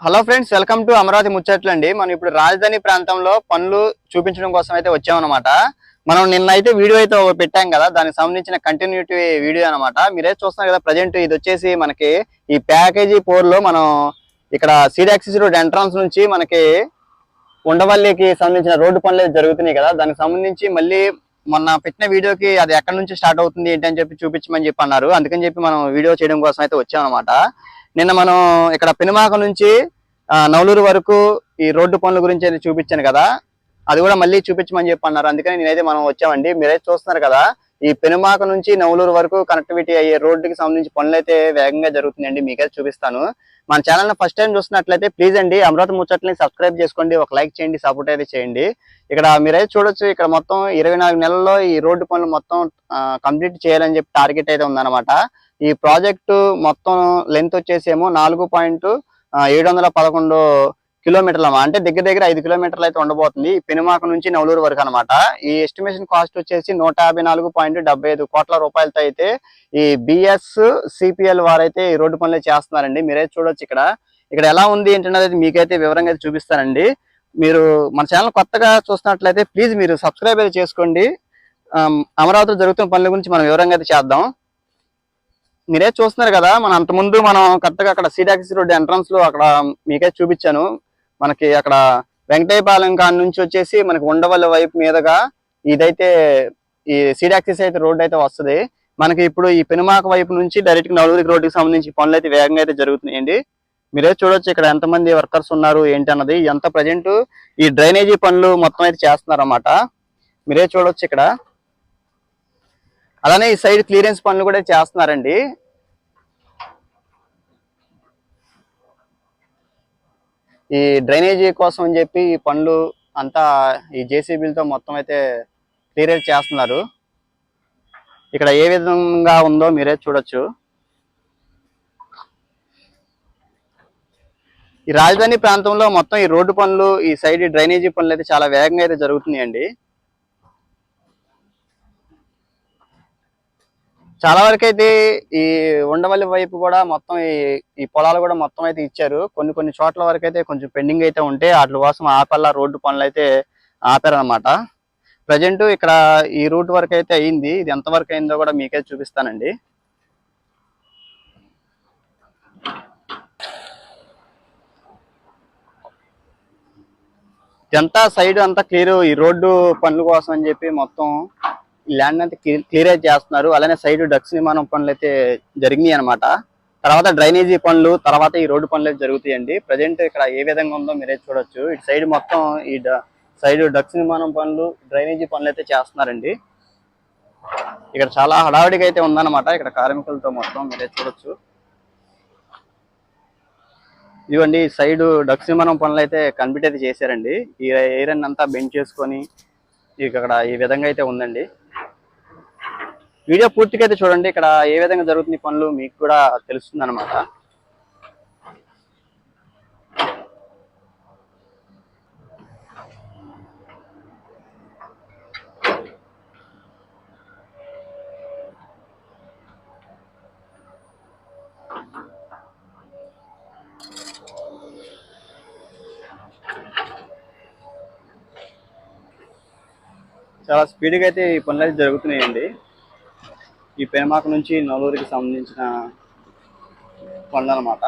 Hello friends, welcome to Amaravati ముచ్చట్లు అండి. మనం ఇప్పుడు రాజధాని ప్రాంతంలో పనులు చూపించడం కోసం అయితే వచ్చామన్నమాట. మనం నిన్న అయితే వీడియో అయితే పెట్టాం కదా, దానికి సంబంధించిన కంటిన్యూటీ వీడియో అనమాట. మీరైతే చూస్తున్నారు కదా, ప్రజెంట్ ఇది వచ్చేసి మనకి ఈ ప్యాకేజీ 4 లో మనం ఇక్కడ సీడ్ యాక్సిస్ రోడ్ ఎంట్రన్స్ నుంచి మనకి ఉండవల్లికి సంబంధించిన రోడ్డు పనులు అయితే జరుగుతున్నాయి కదా, దానికి సంబంధించి మళ్ళీ మొన్న పెట్టిన వీడియోకి అది ఎక్కడి నుంచి స్టార్ట్ అవుతుంది ఏంటి అని చెప్పి చూపించమని చెప్పి అన్నారు. అందుకని చెప్పి మనం వీడియో చేయడం కోసం అయితే వచ్చామన్నమాట. నిన్న మనం ఇక్కడ పెనుమాక నుంచి నవలూరు వరకు ఈ రోడ్డు పనుల గురించి అయితే చూపించాను కదా, అది కూడా మళ్ళీ చూపించమని చెప్పి అన్నారు. అందుకని నేనైతే మనం వచ్చామండి. మీరైతే చూస్తున్నారు కదా, ఈ పెనుమాక నుంచి నవలూరు వరకు కనెక్టివిటీ అయ్యే రోడ్డుకి సంబంధించి పనులు అయితే వేగంగా జరుగుతున్నాయండి. మీకైతే చూపిస్తాను. మన ఛానల్ ఫస్ట్ టైం చూస్తున్నట్లయితే ప్లీజ్ అండి అమరావతి ముచ్చట్లని సబ్స్క్రైబ్ చేసుకోండి, ఒక లైక్ చేయండి, సపోర్ట్ అయితే చేయండి. ఇక్కడ మీరైతే చూడొచ్చు, ఇక్కడ మొత్తం 24 నెలల్లో ఈ రోడ్డు పనులు మొత్తం కంప్లీట్ చేయాలని చెప్పి టార్గెట్ అయితే ఉందన్నమాట. ఈ ప్రాజెక్టు మొత్తం లెంత్ వచ్చేసేమో 4.711 కిలోమీటర్ల, అంటే దగ్గర దగ్గర 5 కిలోమీటర్లు అయితే ఉండబోతుంది పెనుమాక నుంచి నవలూరు వరకు అనమాట. ఈ ఎస్టిమేషన్ కాస్ట్ వచ్చేసి 154.75 కోట్ల రూపాయలతో అయితే ఈ బిఎస్ సిపిఎల్ వారైతే ఈ రోడ్డు పనులు చేస్తున్నారండి. మీరైతే చూడొచ్చు ఇక్కడ ఇక్కడ ఎలా ఉంది ఏంటనేది మీకైతే వివరంగా అయితే చూపిస్తానండి. మీరు మన ఛానల్ కొత్తగా చూస్తున్నట్లయితే ప్లీజ్ మీరు సబ్స్క్రైబ్ అయితే చేసుకోండి. అమరావతిలో జరుగుతున్న పనుల గురించి మనం వివరంగా అయితే చేద్దాం. మీరే చూస్తున్నారు కదా, మనం అంతకుముందు మనం కరెక్ట్గా అక్కడ సీడ్ యాక్సిస్ రోడ్ ఎంట్రన్స్ లో అక్కడ మీకైతే చూపించాను. మనకి అక్కడ వెంకటేపాలెం కాడ నుంచి వచ్చేసి మనకి ఉండవల్లి వైపు మీదుగా ఇదైతే ఈ సీడ్ యాక్సిస్ అయితే రోడ్ అయితే వస్తుంది. మనకి ఇప్పుడు ఈ పెనుమాక వైపు నుంచి డైరెక్ట్ నవలూరు రోడ్డుకి సంబంధించి పనులు అయితే వేగంగా అయితే జరుగుతున్నాయండి. మీరే చూడొచ్చు ఇక్కడ ఎంతమంది వర్కర్స్ ఉన్నారు ఏంటి అన్నది. ఎంత ప్రజెంట్ ఈ డ్రైనేజీ పనులు మొత్తం అయితే చేస్తున్నారు అన్నమాట. మీరే చూడొచ్చు ఇక్కడ. అలానే ఈ సైడ్ క్లియరెన్స్ పనులు కూడా చేస్తున్నారండి. ఈ డ్రైనేజీ కోసం అని చెప్పి ఈ పనులు అంతా ఈ జేసీబీలతో మొత్తం అయితే క్లియర్ చేస్తున్నారు. ఇక్కడ ఏ విధంగా ఉందో మీరే చూడొచ్చు. ఈ రాజధాని ప్రాంతంలో మొత్తం ఈ రోడ్డు పనులు, ఈ సైడ్ డ్రైనేజీ పనులు అయితే చాలా వేగంగా అయితే జరుగుతున్నాయండి. చాలా వరకు అయితే ఈ ఉండవల్లి వైపు కూడా మొత్తం ఈ పొలాలు కూడా మొత్తం అయితే ఇచ్చారు. కొన్ని కొన్ని చోట్ల వరకు అయితే కొంచెం పెండింగ్ అయితే ఉంటే వాటి కోసం ఆపల్లా రోడ్డు పనులు అయితే ఆపారనమాట. ప్రజెంట్ ఇక్కడ ఈ రూట్ వరకు అయితే అయింది. ఇది ఎంత వరకు అయిందో కూడా మీకైతే చూపిస్తానండి. ఇదంతా సైడ్ అంతా క్లియర్, ఈ రోడ్డు పనుల కోసం అని చెప్పి మొత్తం ల్యాండ్ అంతా క్లియర్ అయితే చేస్తున్నారు. అలానే సైడ్ డక్స్ నిర్మాణం పనులు అయితే జరిగినాయి అనమాట. తర్వాత డ్రైనేజీ పనులు, తర్వాత ఈ రోడ్డు పనులు అయితే జరుగుతాయండి. ప్రజెంట్ ఇక్కడ ఏ విధంగా ఉందో మీరే చూడొచ్చు. ఇటు సైడ్ మొత్తం ఈ సైడ్ డక్స్ నిర్మాణం పనులు, డ్రైనేజీ పనులు అయితే చేస్తున్నారండి. ఇక్కడ చాలా హడావిడిగా అయితే ఉందన్నమాట. ఇక్కడ కార్మికులతో మొత్తం మీరే చూడొచ్చు. ఇదిగోండి సైడ్ డక్స్ నిర్మాణం పనులు అయితే కంప్లీట్ అయితే చేశారండి. ఈ ఏరియన్ అంతా బెండ్ చేసుకొని ఇక్కడ ఈ విధంగా అయితే ఉందండి. వీడియో పూర్తిగా అయితే చూడండి. ఇక్కడ ఏ విధంగా జరుగుతుంది పనులు మీకు కూడా తెలుస్తుంది అనమాట. చాలా స్పీడ్గా అయితే ఈ పనులు అయితే జరుగుతున్నాయండి. ఈ పెనుమాక నుంచి నవలూరుకి సంబంధించిన పనులు అనమాట.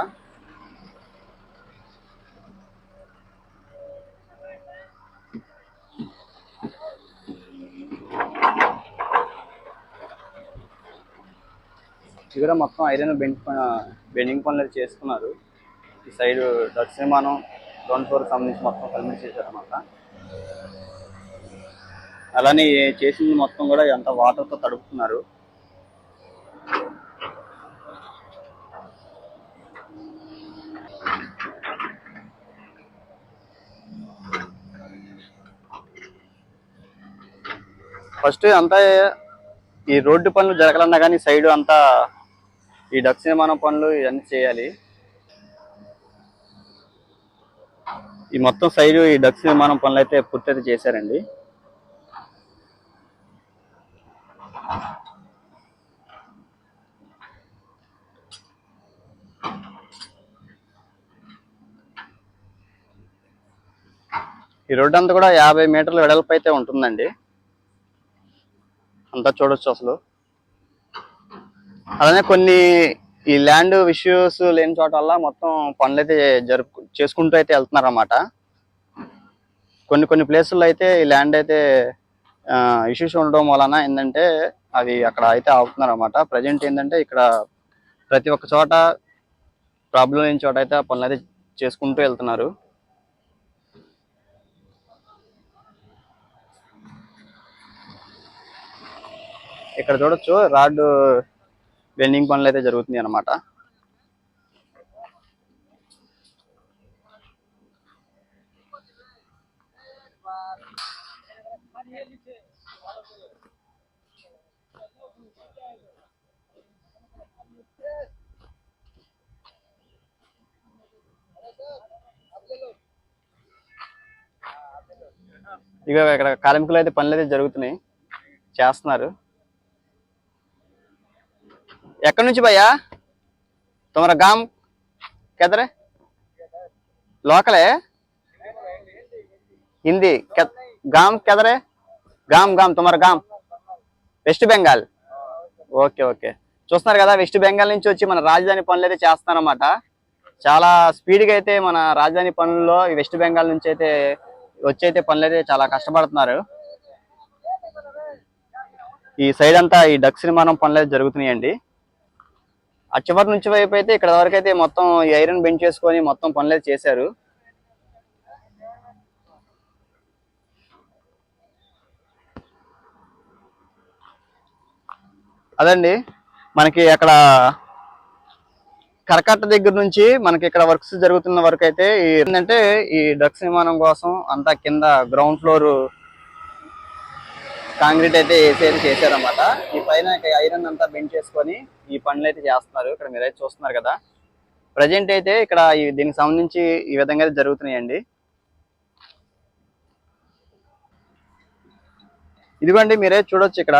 ఇది కూడా మొత్తం ఐరన్ బెండింగ్ పనులు చేసుకున్నారు. ఈ సైడ్ డక్స్ నిర్మాణం, గ్రౌండ్ ఫ్లోర్ సంబంధించి మొత్తం కంప్లీట్ చేశారనమాట. అలానే చేసింది మొత్తం కూడా అంతా వాటర్తో తడుపుతున్నారు. ఫస్ట్ అంతా ఈ రోడ్డు పనులు జరగాలన్నా కానీ సైడ్ అంతా ఈ డక్స్ నిర్మాణం పనులు ఇవన్నీ చేయాలి. ఈ మొత్తం సైడ్ ఈ డక్స్ నిర్మాణం పనులు అయితే పూర్తి చేశారండి. ఈ రోడ్డు అంతా కూడా 50 మీటర్ల వెడల్పు అయితే ఉంటుందండి. అంతా చూడొచ్చు అసలు. అలానే కొన్ని ఈ ల్యాండ్ ఇష్యూస్ లేని చోట వల్ల మొత్తం పనులు అయితే చేసుకుంటూ అయితే వెళ్తున్నారు అన్నమాట. కొన్ని ప్లేసుల్లో అయితే ఈ ల్యాండ్ అయితే ఇష్యూస్ ఉండడం వలన ఏంటంటే అవి అక్కడ అయితే ఆపుతున్నారు అన్నమాట. ప్రజెంట్ ఏంటంటే ఇక్కడ ప్రతి ఒక్క చోట ప్రాబ్లం లేని చోట అయితే ఆ పనులు అయితే చేసుకుంటూ వెళ్తున్నారు. ఇక్కడ చూడొచ్చు రాడ్ బెండింగ్ పనులు అయితే జరుగుతుంది అన్నమాట. ఇక ఇక్కడ కార్మికులు అయితే పనులు అయితే జరుగుతున్నాయి, చేస్తున్నారు. ఎక్కడి నుంచి భయ్యా? तुम्हारा गांव किधर है? लोकल है? हिंदी गांव किधर है? गांव तुम्हारा गांव వెస్ట్ బెంగాల్. Okay okay. చూస్తున్నారు కదా, వెస్ట్ బెంగాల్ నుంచి వచ్చి మన రాజధాని పనులు అయితే చేస్తున్నారన్నమాట. చాలా స్పీడ్గా అయితే మన రాజధాని పనుల్లో ఈ వెస్ట్ బెంగాల్ నుంచి అయితే వచ్చి అయితే పనులు అయితే చాలా కష్టపడుతున్నారు. ఈ సైడ్ అంతా ఈ డక్స్ నిర్మాణం పనులు అయితే జరుగుతున్నాయండి. ఆ చివరి నుంచి వైపు అయితే ఇక్కడ వరకు అయితే మొత్తం ఈ ఐరన్ బెంచ్ చేసుకొని మొత్తం పనులు అయితే చేశారు. అదండి మనకి అక్కడ కరకట్ట దగ్గర నుంచి మనకి ఇక్కడ వర్క్స్ జరుగుతున్న వరకు అయితే ఏంటంటే ఈ డక్స్ నిర్మాణం కోసం అంతా కింద గ్రౌండ్ ఫ్లోర్ కాంక్రీట్ అయితే వేసి చేశారన్నమాట. ఈ పైన ఐరన్ అంతా బెండ్ చేసుకొని ఈ పనులు అయితే చేస్తున్నారు. ఇక్కడ మీరైతే చూస్తున్నారు కదా, ప్రజెంట్ అయితే ఇక్కడ దీనికి సంబంధించి ఈ విధంగా అయితే జరుగుతున్నాయండి. ఇదిగోండి మీరైతే చూడొచ్చు, ఇక్కడ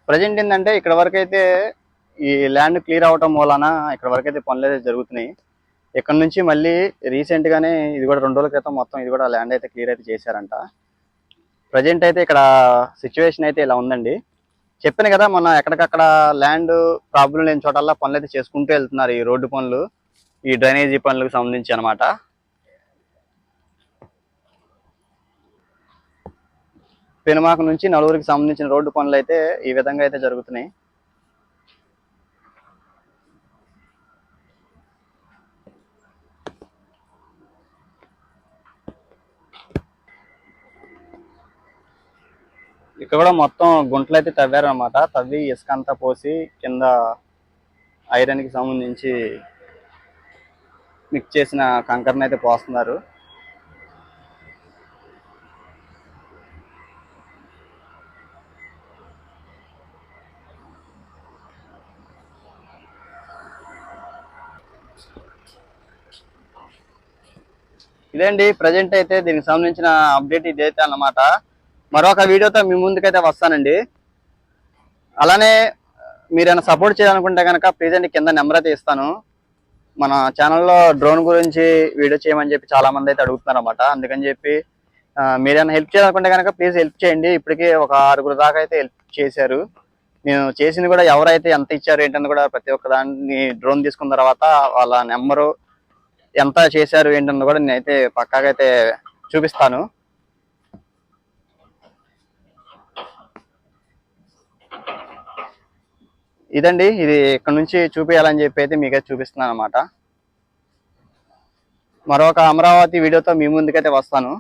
ప్రజెంట్ ఏంటంటే ఇక్కడ వరకు అయితే ఈ ల్యాండ్ క్లియర్ అవటం మూలాన ఇక్కడ వరకు అయితే పనులు అయితే జరుగుతున్నాయి. ఇక్కడ నుంచి మళ్ళీ రీసెంట్ గానే ఇది కూడా 2 రోజుల క్రితం మొత్తం ఇది కూడా ల్యాండ్ అయితే క్లియర్ అయితే చేశారంట. ప్రజెంట్ అయితే ఇక్కడ సిచ్యువేషన్ అయితే ఇలా ఉందండి. చెప్పాను కదా, మొన్న ఎక్కడికక్కడ ల్యాండ్ ప్రాబ్లం లేని చోటల్లా పనులు అయితే చేసుకుంటూ వెళ్తున్నారు. ఈ రోడ్డు పనులు, ఈ డ్రైనేజీ పనులకు సంబంధించి అనమాట. పెనుమాక నుంచి నలుగురికి సంబంధించిన రోడ్డు పనులు అయితే ఈ విధంగా అయితే జరుగుతున్నాయి. ఇక్కడ కూడా మొత్తం గుంటలు అయితే తవ్వారనమాట. తవ్వి ఇసుక అంతా పోసి కింద ఐరన్ కి సంబంధించి మిక్స్ చేసిన కంకర్ని అయితే పోస్తున్నారు. ఇదేండి ప్రజెంట్ అయితే దీనికి సంబంధించిన అప్డేట్ ఇదైతే అన్నమాట. మరొక వీడియోతో మీ ముందుకైతే వస్తానండి. అలానే మీరైనా సపోర్ట్ చేయాలనుకుంటే కనుక ప్లీజ్ అండి కింద నెంబర్ అయితే ఇస్తాను. మన ఛానల్లో డ్రోన్ గురించి వీడియో చేయమని చెప్పి చాలా మంది అయితే అడుగుతున్నారు అన్నమాట. అందుకని చెప్పి మీరైనా హెల్ప్ చేయాలనుకుంటే కనుక ప్లీజ్ హెల్ప్ చేయండి. ఇప్పటికే ఒక 6 దాకా అయితే హెల్ప్ చేశారు. నేను చేసింది కూడా ఎవరైతే ఎంత ఇచ్చారు ఏంటని కూడా ప్రతి ఒక్క దాన్ని డ్రోన్ తీసుకున్న తర్వాత వాళ్ళ నెంబరు ఎంత చేశారు ఏంటని కూడా నేనైతే పక్కాగా అయితే చూపిస్తాను. ఇదండి, ఇది ఇక్కడ నుంచి చూపించాలని చెప్పి అయితే మీకైతే చూపిస్తున్నాను అనమాట. మరొక అమరావతి వీడియోతో మీ ముందుకైతే వస్తాను.